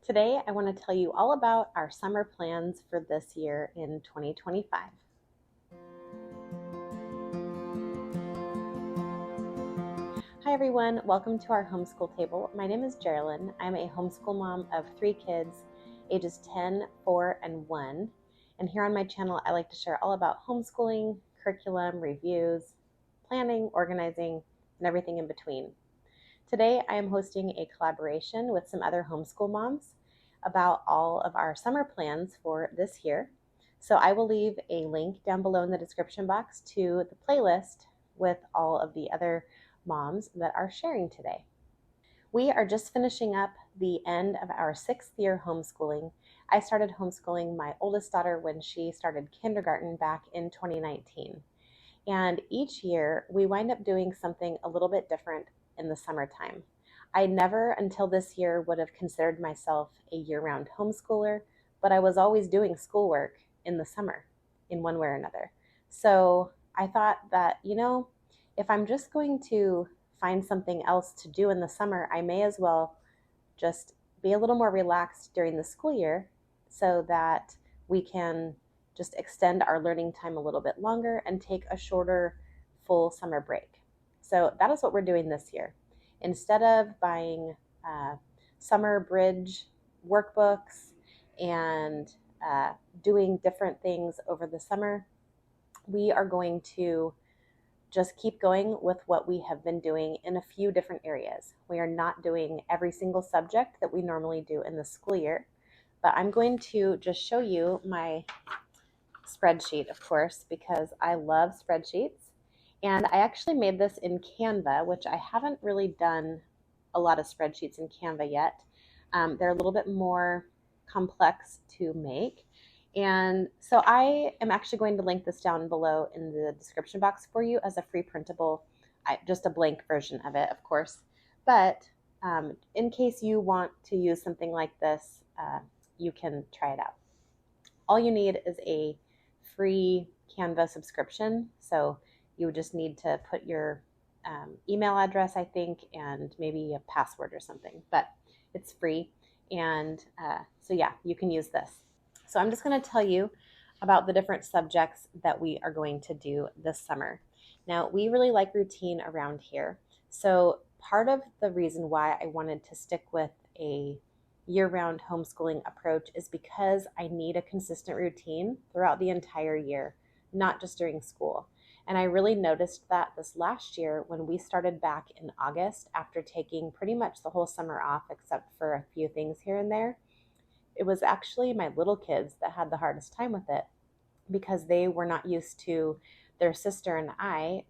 Today, I want to tell you all about our summer plans for this year in 2025. Hi everyone, welcome to our homeschool table. My name is Jerilyn. I'm a homeschool mom of 3 kids, ages 10, 4, and 1. And here on my channel, I like to share all about homeschooling, curriculum, reviews, planning, organizing, and everything in between. Today, I am hosting a collaboration with some other homeschool moms about all of our summer plans for this year. So I will leave a link down below in the description box to the playlist with all of the other moms that are sharing today. We are just finishing up the end of our 6th year homeschooling. I started homeschooling my oldest daughter when she started kindergarten back in 2019. And each year we wind up doing something a little bit different in the summertime. I never until this year would have considered myself a year-round homeschooler, but I was always doing schoolwork in the summer in one way or another. So I thought that, if I'm just going to find something else to do in the summer, I may as well just be a little more relaxed during the school year so that we can just extend our learning time a little bit longer and take a shorter full summer break. So that is what we're doing this year. Instead of buying summer bridge workbooks and doing different things over the summer, we are going to just keep going with what we have been doing in a few different areas. We are not doing every single subject that we normally do in the school year, but I'm going to just show you my spreadsheet, of course, because I love spreadsheets. And I actually made this in Canva, which I haven't really done a lot of spreadsheets in Canva yet. They're a little bit more complex to make. And so I am actually going to link this down below in the description box for you as a free printable, just a blank version of it, of course. But in case you want to use something like this, you can try it out. All you need is a free Canva subscription. So you would just need to put your email address, I think, and maybe a password or something, but it's free. And so yeah, you can use this. So I'm just going to tell you about the different subjects that we are going to do this summer. Now, we really like routine around here. So part of the reason why I wanted to stick with a year-round homeschooling approach is because I need a consistent routine throughout the entire year, not just during school. And I really noticed that this last year when we started back in August after taking pretty much the whole summer off except for a few things here and there, it was actually my little kids that had the hardest time with it because they were not used to their sister and I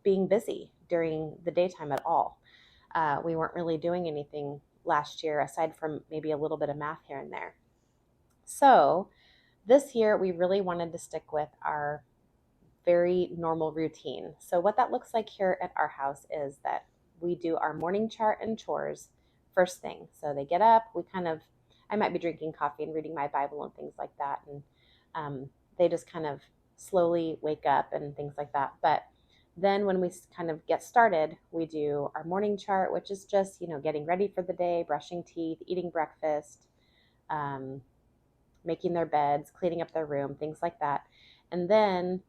being busy during the daytime at all. We weren't really doing anything last year aside from maybe a little bit of math here and there. So this year we really wanted to stick with our very normal routine. So what that looks like here at our house is that we do our morning chart and chores first thing. So they get up, I might be drinking coffee and reading my Bible and things like that. And they just kind of slowly wake up and things like that. But then when we kind of get started, we do our morning chart, which is just, getting ready for the day, brushing teeth, eating breakfast, making their beds, cleaning up their room, things like that. And then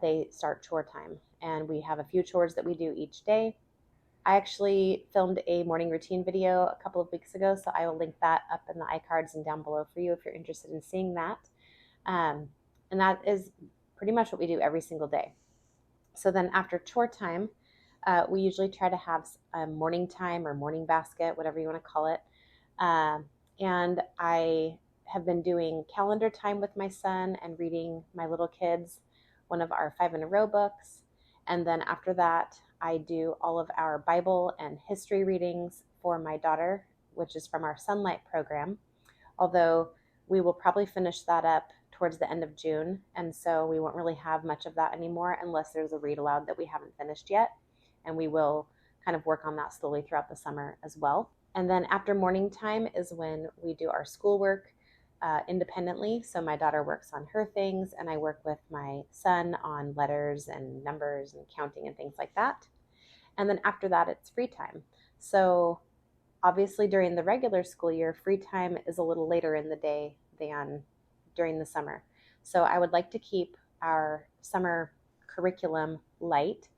they start chore time. And we have a few chores that we do each day. I actually filmed a morning routine video a couple of weeks ago, so I will link that up in the iCards and down below for you if you're interested in seeing that. And that is pretty much what we do every single day. So then after chore time, we usually try to have a morning time or morning basket, whatever you want to call it. And I have been doing calendar time with my son and reading my little kids one of our 5 in a row books. And then after that, I do all of our Bible and history readings for my daughter, which is from our Sunlight program. Although we will probably finish that up towards the end of June. And so we won't really have much of that anymore unless there's a read aloud that we haven't finished yet. And we will kind of work on that slowly throughout the summer as well. And then after morning time is when we do our schoolwork independently. So my daughter works on her things and I work with my son on letters and numbers and counting and things like that. And then after that, it's free time. So Obviously, during the regular school year, free time is a little later in the day than during the summer. So I would like to keep our summer curriculum light,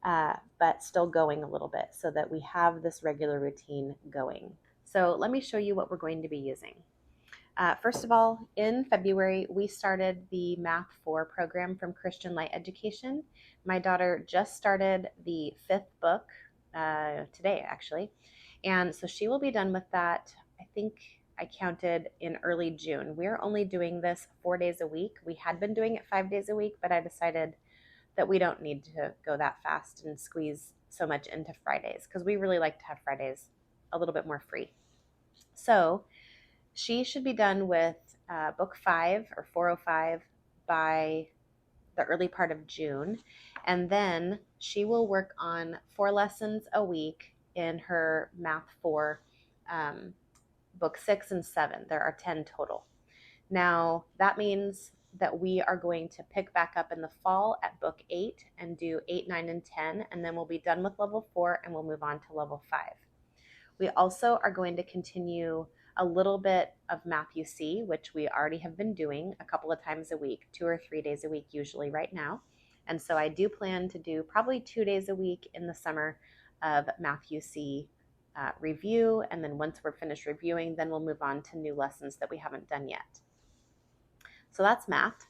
but still going a little bit so that we have this regular routine going. So let me show you what we're going to be using. First of all, in February, we started the Math 4 program from Christian Light Education. My daughter just started the 5th book today, actually. And so she will be done with that, I think I counted in early June. We're only doing this 4 days a week. We had been doing it 5 days a week, but I decided that we don't need to go that fast and squeeze so much into Fridays because we really like to have Fridays a little bit more free. So she should be done with book 5 or 405 by the early part of June. And then she will work on 4 lessons a week in her Math 4 book 6 and 7. There are 10 total. Now, that means that we are going to pick back up in the fall at book 8 and do 8, 9, and 10, and then we'll be done with level 4 and we'll move on to level 5. We also are going to continue a little bit of Math UC, which we already have been doing a couple of times a week, 2 or 3 days a week usually right now. And so I do plan to do probably 2 days a week in the summer of Math UC review, and then once we're finished reviewing, then we'll move on to new lessons that we haven't done yet. So that's math.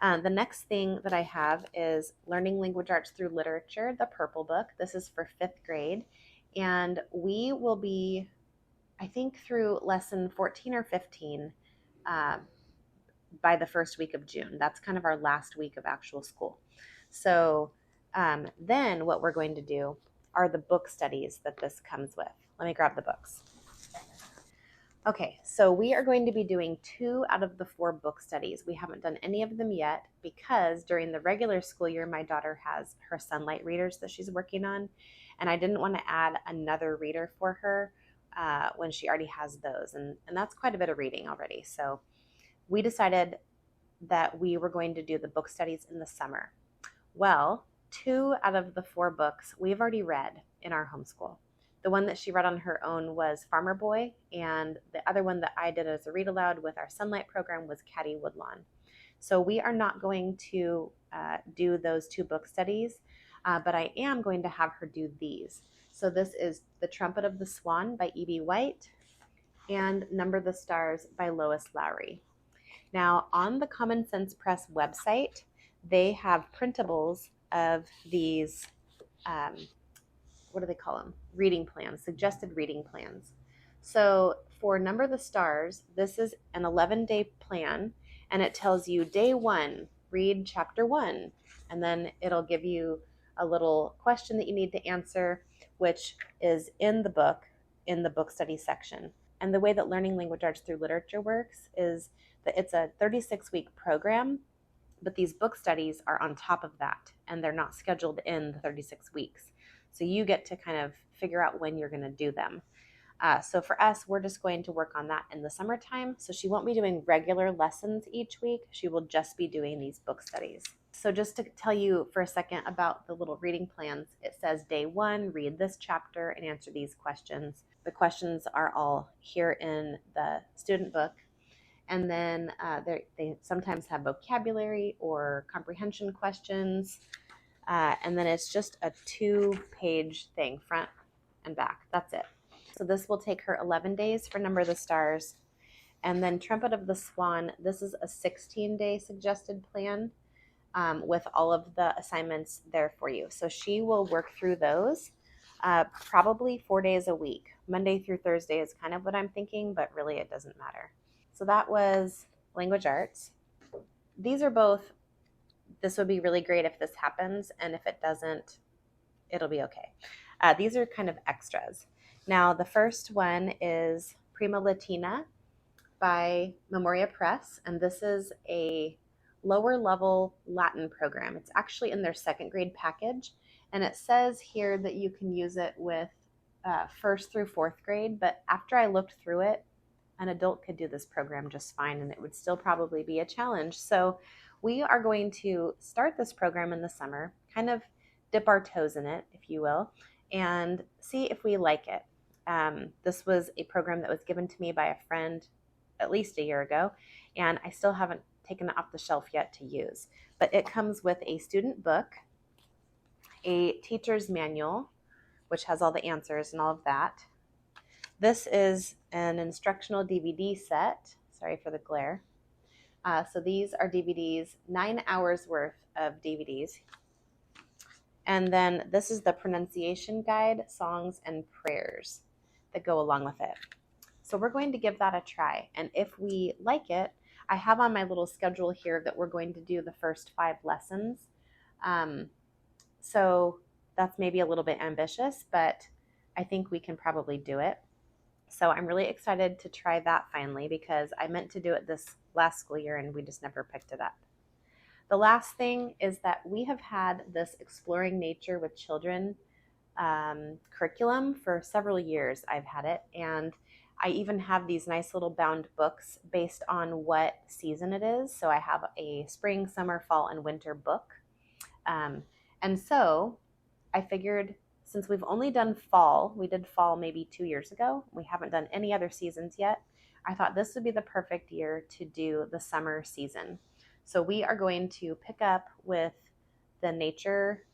The next thing that I have is Learning Language Arts Through Literature, the purple book. This is for 5th grade, and we will be, I think, through lesson 14 or 15 by the first week of June. That's kind of our last week of actual school. So then what we're going to do are the book studies that this comes with. Let me grab the books. Okay, so we are going to be doing 2 out of the 4 book studies. We haven't done any of them yet because during the regular school year, my daughter has her Sunlight readers that she's working on, and I didn't want to add another reader for her when she already has those, and that's quite a bit of reading already. So we decided that we were going to do the book studies in the summer. Well, 2 out of the 4 books we've already read in our homeschool. The one that she read on her own was Farmer Boy, and the other one that I did as a read aloud with our Sunlight program was Caddy Woodlawn. So we are not going to do those 2 book studies, but I am going to have her do these. So this is The Trumpet of the Swan by E.B. White and Number the Stars by Lois Lowry. Now, on the Common Sense Press website, they have printables of these, what do they call them? Reading plans, suggested reading plans. So for Number the Stars, this is an 11-day plan, and it tells you day 1, read chapter 1, and then it'll give you a little question that you need to answer, which is in the book study section. And the way that Learning Language Arts Through Literature works is that it's a 36-week program, but these book studies are on top of that, and they're not scheduled in the 36 weeks. So you get to kind of figure out when you're going to do them. So for us, we're just going to work on that in the summertime. So she won't be doing regular lessons each week. She will just be doing these book studies. So just to tell you for a second about the little reading plans, it says day 1, read this chapter and answer these questions. The questions are all here in the student book. And then they sometimes have vocabulary or comprehension questions. And then it's just a 2-page thing, front and back. That's it. So this will take her 11 days for Number the Stars. And then Trumpet of the Swan, this is a 16-day suggested plan with all of the assignments there for you. So she will work through those probably 4 days a week. Monday through Thursday is kind of what I'm thinking, but really it doesn't matter. So that was language arts. These are both, this would be really great if this happens, and if it doesn't, it'll be okay. These are kind of extras. Now, the first one is Prima Latina by Memoria Press, and this is a lower level Latin program. It's actually in their 2nd grade package, and it says here that you can use it with 1st through 4th grade, but after I looked through it, an adult could do this program just fine, and it would still probably be a challenge. So we are going to start this program in the summer, kind of dip our toes in it, if you will, and see if we like it. This was a program that was given to me by a friend at least a year ago, and I still haven't taken it off the shelf yet to use. But it comes with a student book, a teacher's manual, which has all the answers and all of that. This is an instructional DVD set. Sorry for the glare. So these are DVDs, 9 hours worth of DVDs. And then this is the pronunciation guide, songs, and prayers that go along with it. So we're going to give that a try. And if we like it, I have on my little schedule here that we're going to do the first 5 lessons. So that's maybe a little bit ambitious, but I think we can probably do it. So I'm really excited to try that finally, because I meant to do it this last school year and we just never picked it up. The last thing is that we have had this Exploring Nature with Children curriculum for several years. I've had it, and I even have these nice little bound books based on what season it is. So I have a spring, summer, fall, and winter book. And so I figured, since we've only done fall, we did fall maybe 2 years ago, we haven't done any other seasons yet, I thought this would be the perfect year to do the summer season. So we are going to pick up with the nature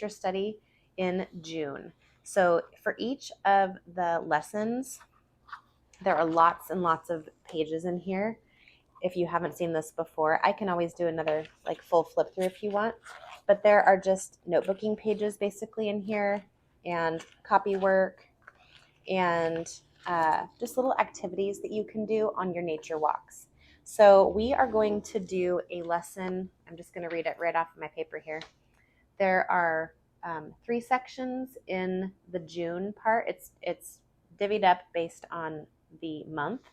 study in June. So for each of the lessons, there are lots and lots of pages in here. If you haven't seen this before, I can always do another like full flip through if you want. But there are just notebooking pages basically in here, and copy work, and just little activities that you can do on your nature walks. So we are going to do a lesson. I'm just going to read it right off of my paper here. There are 3 sections in the June part. It's divvied up based on the month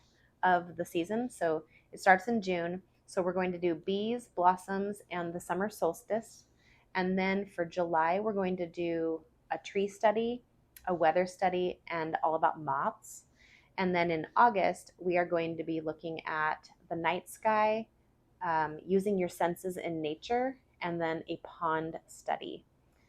of the season. So it starts in June. So we're going to do bees, blossoms, and the summer solstice. And then for July, we're going to do a tree study, a weather study, and all about moths. And then in August, we are going to be looking at the night sky, using your senses in nature, and then a pond study.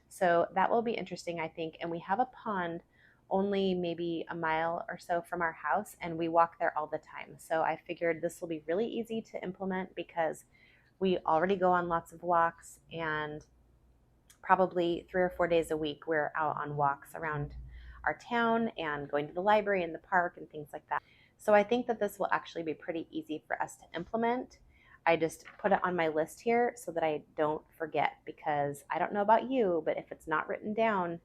So that will be interesting, I think. And we have a pond only maybe a mile or so from our house, and we walk there all the time. So I figured this will be really easy to implement, because we already go on lots of walks, and probably 3 or 4 days a week we're out on walks around our town and going to the library and the park and things like that. So I think that this will actually be pretty easy for us to implement. I just put it on my list here so that I don't forget, because I don't know about you, but if it's not written down,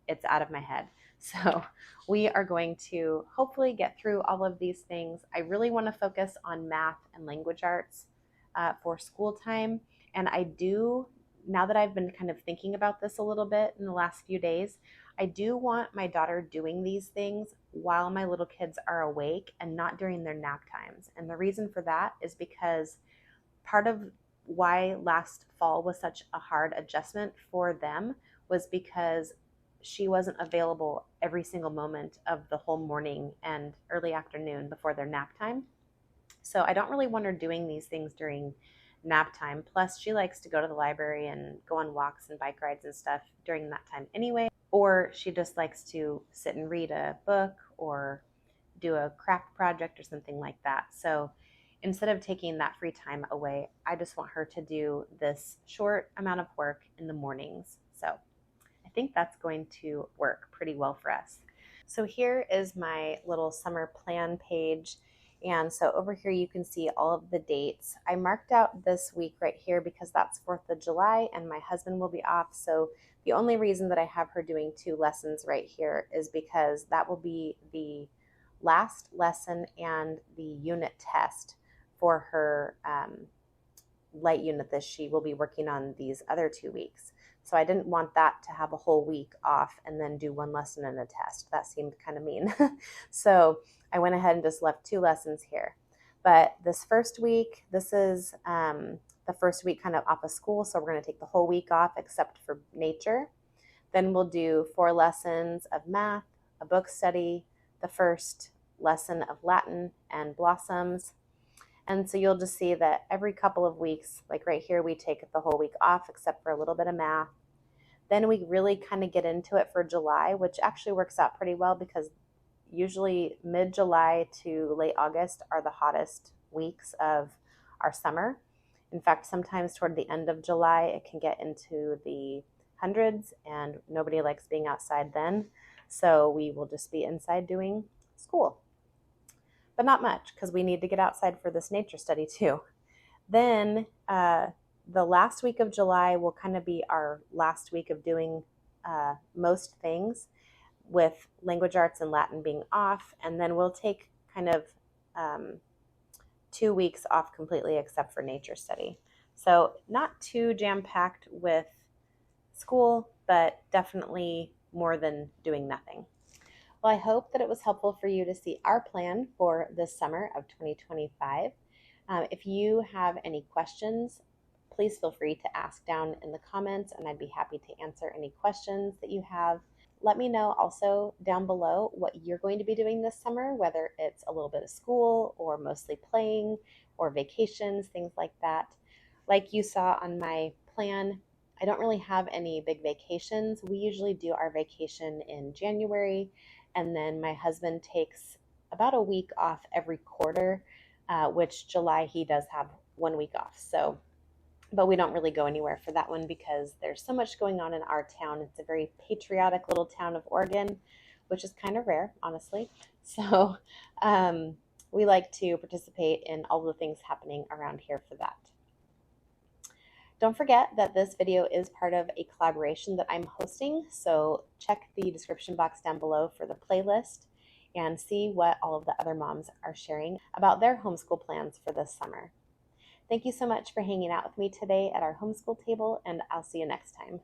it's out of my head. So we are going to hopefully get through all of these things. I really want to focus on math and language arts for school time. And I do, now that I've been kind of thinking about this a little bit in the last few days, I do want my daughter doing these things while my little kids are awake and not during their nap times. And the reason for that is because part of why last fall was such a hard adjustment for them was because she wasn't available every single moment of the whole morning and early afternoon before their nap time. So I don't really want her doing these things during nap time. Plus, she likes to go to the library and go on walks and bike rides and stuff during that time anyway. Or she just likes to sit and read a book or do a craft project or something like that. So instead of taking that free time away, I just want her to do this short amount of work in the mornings. So I think that's going to work pretty well for us. So here is my little summer plan page. And so over here you can see all of the dates. I marked out this week right here because that's 4th of July and my husband will be off. So the only reason that I have her doing 2 lessons right here is because that will be the last lesson and the unit test for her light unit that she will be working on these other 2 weeks. So I didn't want that to have a whole week off and then do 1 lesson and a test. That seemed kind of mean. So I went ahead and just left 2 lessons here. But this first week, this is the first week kind of off of school. So we're going to take the whole week off except for nature. Then we'll do 4 lessons of math, a book study, the first lesson of Latin and blossoms. And so you'll just see that every couple of weeks, like right here, we take the whole week off except for a little bit of math. Then we really kind of get into it for July, which actually works out pretty well because usually mid-July to late August are the hottest weeks of our summer. In fact, sometimes toward the end of July, it can get into the hundreds and nobody likes being outside then. So we will just be inside doing school. But not much because we need to get outside for this nature study too. Then the last week of July will kind of be our last week of doing most things, with language arts and Latin being off, and then we'll take kind of 2 weeks off completely except for nature study. So not too jam-packed with school, but definitely more than doing nothing. Well, I hope that it was helpful for you to see our plan for this summer of 2025. If you have any questions, please feel free to ask down in the comments, and I'd be happy to answer any questions that you have. Let me know also down below what you're going to be doing this summer, whether it's a little bit of school or mostly playing or vacations, things like that. Like you saw on my plan, I don't really have any big vacations. We usually do our vacation in January, and then my husband takes about a week off every quarter, which July he does have 1 week off. But we don't really go anywhere for that one because there's so much going on in our town. It's a very patriotic little town of Oregon, which is kind of rare, honestly. So we like to participate in all the things happening around here for that. Don't forget that this video is part of a collaboration that I'm hosting, so check the description box down below for the playlist and see what all of the other moms are sharing about their homeschool plans for this summer. Thank you so much for hanging out with me today at our homeschool table, and I'll see you next time.